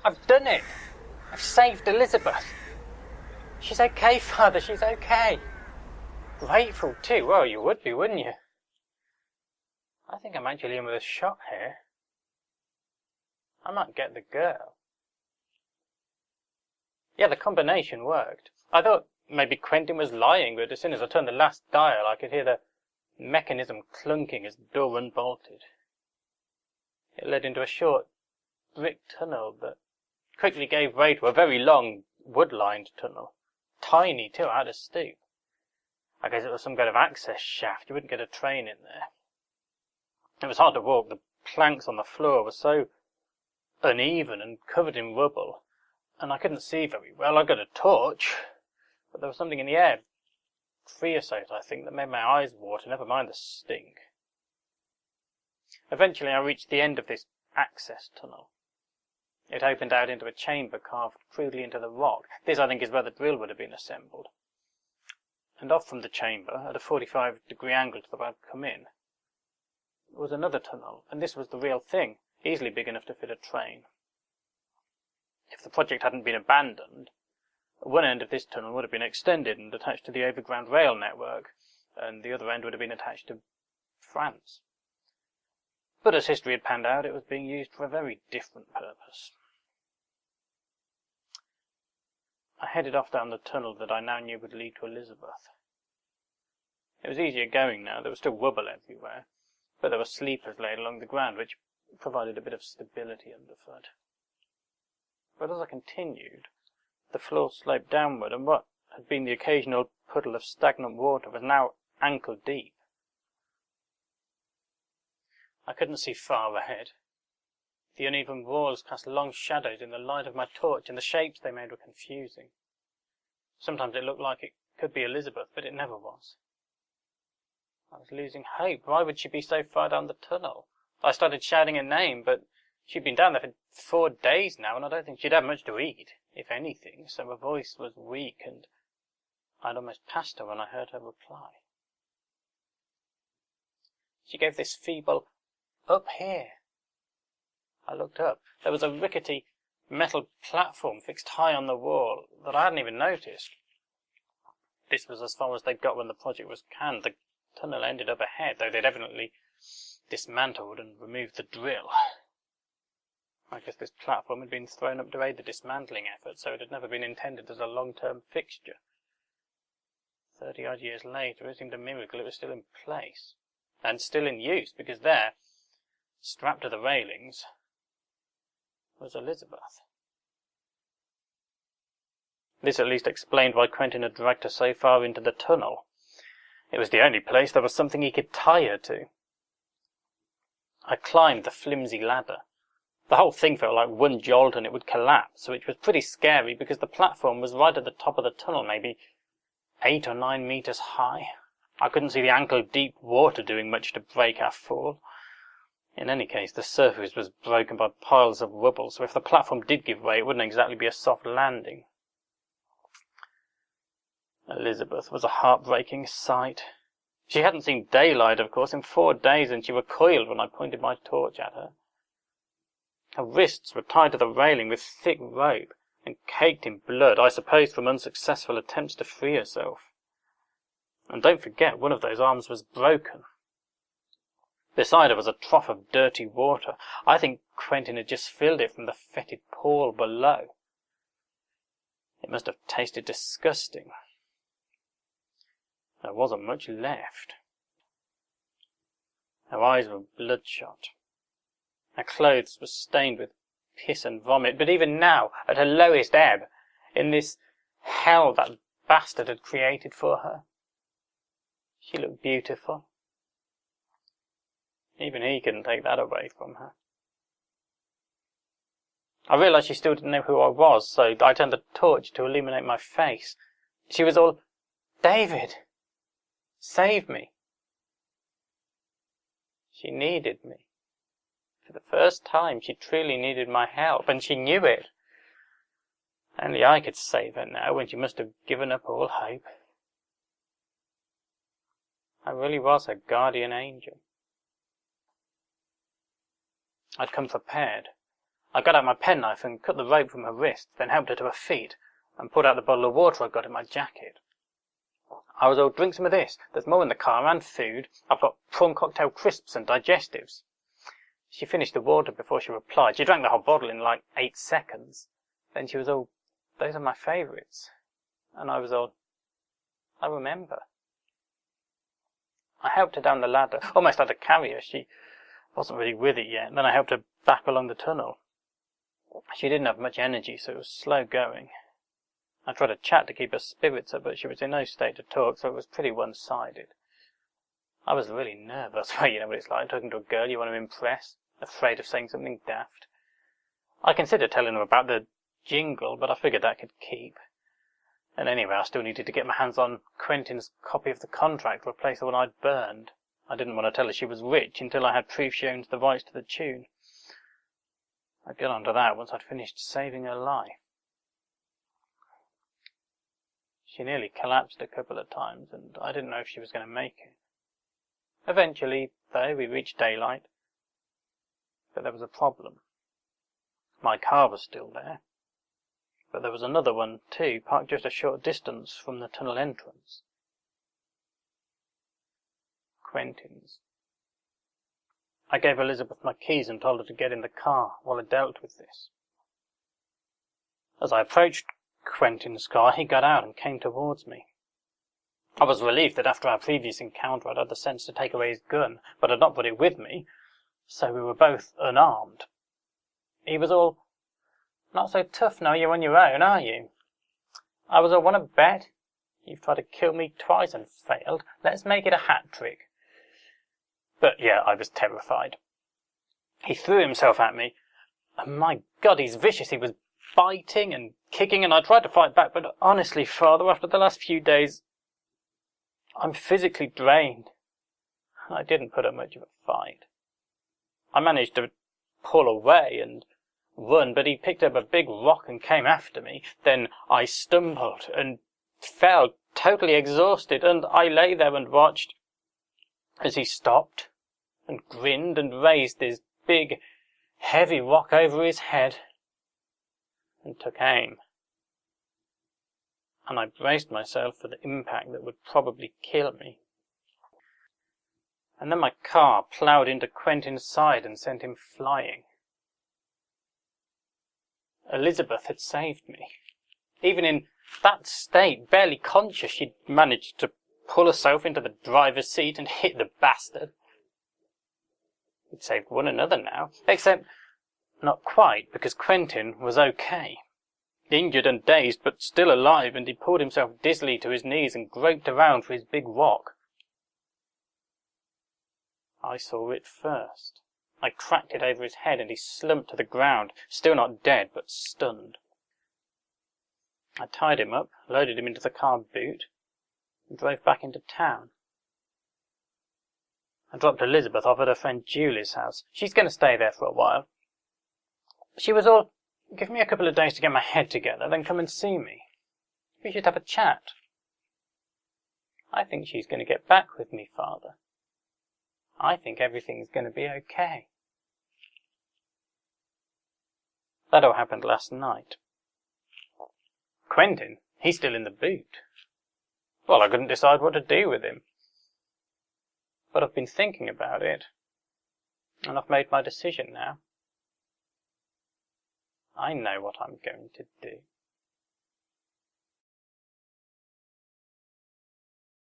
I've done it. I've saved Elizabeth. She's okay, Father, she's okay. Grateful too. Well, you would be, wouldn't you? I think I'm actually in with a shot here. I might get the girl. Yeah, the combination worked. I thought maybe Quentin was lying, but as soon as I turned the last dial, I could hear the mechanism clunking as the door unbolted. It led into a short brick tunnel that quickly gave way to a very long wood-lined tunnel. Tiny too, I had a stoop. I guess it was some kind of access shaft. You wouldn't get a train in there. It was hard to walk. The planks on the floor were so uneven and covered in rubble, and I couldn't see very well. I got a torch, but there was something in the air, creosote I think, that made my eyes water, never mind the stink. Eventually I reached the end of this access tunnel. It opened out into a chamber carved crudely into the rock. This, I think, is where the drill would have been assembled. And off from the chamber, at a 45-degree angle to the way I'd come in, was another tunnel, and this was the real thing, easily big enough to fit a train. If the project hadn't been abandoned, one end of this tunnel would have been extended and attached to the overground rail network, and the other end would have been attached to France. But as history had panned out, it was being used for a very different purpose. I headed off down the tunnel that I now knew would lead to Elizabeth. It was easier going now. There was still rubble everywhere, but there were sleepers laid along the ground, which provided a bit of stability underfoot. But as I continued, the floor sloped downward, and what had been the occasional puddle of stagnant water was now ankle deep. I couldn't see far ahead. The uneven walls cast long shadows in the light of my torch, and the shapes they made were confusing. Sometimes it looked like it could be Elizabeth, but it never was. I was losing hope. Why would she be so far down the tunnel? I started shouting her name, but she'd been down there for 4 days now, and I don't think she'd had much to eat, if anything, so her voice was weak, and I'd almost passed her when I heard her reply. She gave this feeble, "Up here." I looked up. There was a rickety metal platform fixed high on the wall that I hadn't even noticed. This was as far as they'd got when the project was canned. The tunnel ended up ahead, though they'd evidently dismantled and removed the drill. I guess this platform had been thrown up to aid the dismantling effort, so it had never been intended as a long-term fixture. 30-odd years later, it seemed a miracle it was still in place, and still in use, because there, strapped to the railings, was Elizabeth. This at least explained why Quentin had dragged her so far into the tunnel. It was the only place there was something he could tie her to. I climbed the flimsy ladder. The whole thing felt like one jolt and it would collapse, which was pretty scary because the platform was right at the top of the tunnel, maybe 8 or 9 meters high. I couldn't see the ankle-deep water doing much to break our fall. In any case, the surface was broken by piles of rubble, so if the platform did give way, it wouldn't exactly be a soft landing. Elizabeth was a heartbreaking sight. She hadn't seen daylight, of course, in 4 days, and she recoiled when I pointed my torch at her. Her wrists were tied to the railing with thick rope, and caked in blood, I suppose from unsuccessful attempts to free herself. And don't forget, one of those arms was broken. Beside her was a trough of dirty water. I think Quentin had just filled it from the fetid pool below. It must have tasted disgusting. There wasn't much left. Her eyes were bloodshot. Her clothes were stained with piss and vomit, but even now, at her lowest ebb, in this hell that bastard had created for her, she looked beautiful. Even he couldn't take that away from her. I realized she still didn't know who I was, so I turned the torch to illuminate my face. She was all, "David, save me." She needed me. For the first time, she truly needed my help, and she knew it. Only I could save her now, when she must have given up all hope. I really was her guardian angel. I'd come prepared. I got out my penknife and cut the rope from her wrists, then helped her to her feet, and pulled out the bottle of water I'd got in my jacket. I was all, drink some of this. There's more in the car and food. I've got prawn cocktail crisps and digestives. She finished the water before she replied. She drank the whole bottle in like 8 seconds. Then she was all, those are my favourites. And I was all, I remember. I helped her down the ladder, almost had to carry her. She wasn't really with it yet. Then I helped her back along the tunnel. She didn't have much energy, so it was slow going. I tried to chat to keep her spirits up, but she was in no state to talk, so it was pretty one-sided. I was really nervous. Well, you know what it's like, talking to a girl you want to impress, afraid of saying something daft. I considered telling her about the jingle, but I figured that could keep. And anyway, I still needed to get my hands on Quentin's copy of the contract to replace the one I'd burned. I didn't want to tell her she was rich until I had proof she owned the rights to the tune. I'd get onto that once I'd finished saving her life. She nearly collapsed a couple of times, and I didn't know if she was going to make it. Eventually, though, we reached daylight. But there was a problem. My car was still there. But there was another one, too, parked just a short distance from the tunnel entrance. Quentin's. I gave Elizabeth my keys and told her to get in the car while I dealt with this. As I approached Quentin's car, he got out and came towards me. I was relieved that after our previous encounter I'd had the sense to take away his gun, but had not put it with me, so we were both unarmed. He was all, not so tough now you're on your own, are you? I was all, want to bet? You've tried to kill me twice and failed. Let's make it a hat trick. But yeah, I was terrified. He threw himself at me, and my God, he's vicious. He was biting and kicking, and I tried to fight back, but honestly, Father, after the last few days, I'm physically drained. I didn't put up much of a fight. I managed to pull away and run, but he picked up a big rock and came after me. Then I stumbled and fell, totally exhausted, and I lay there and watched as he stopped and grinned and raised his big, heavy rock over his head and took aim. And I braced myself for the impact that would probably kill me. And then my car ploughed into Quentin's side and sent him flying. Elizabeth had saved me. Even in that state, barely conscious, she'd managed to pull herself into the driver's seat and hit the bastard. We'd saved one another now, except not quite, because Quentin was okay. Injured and dazed, but still alive, and he pulled himself dizzily to his knees and groped around for his big rock. I saw it first. I cracked it over his head, and he slumped to the ground, still not dead, but stunned. I tied him up, loaded him into the car boot, and drove back into town. I dropped Elizabeth off at her friend Julie's house. She's going to stay there for a while. She was all, give me a couple of days to get my head together, then come and see me. We should have a chat. I think she's going to get back with me, Father. I think everything's going to be okay. That all happened last night. Quentin, he's still in the boot. Well, I couldn't decide what to do with him. But I've been thinking about it, and I've made my decision now. I know what I'm going to do.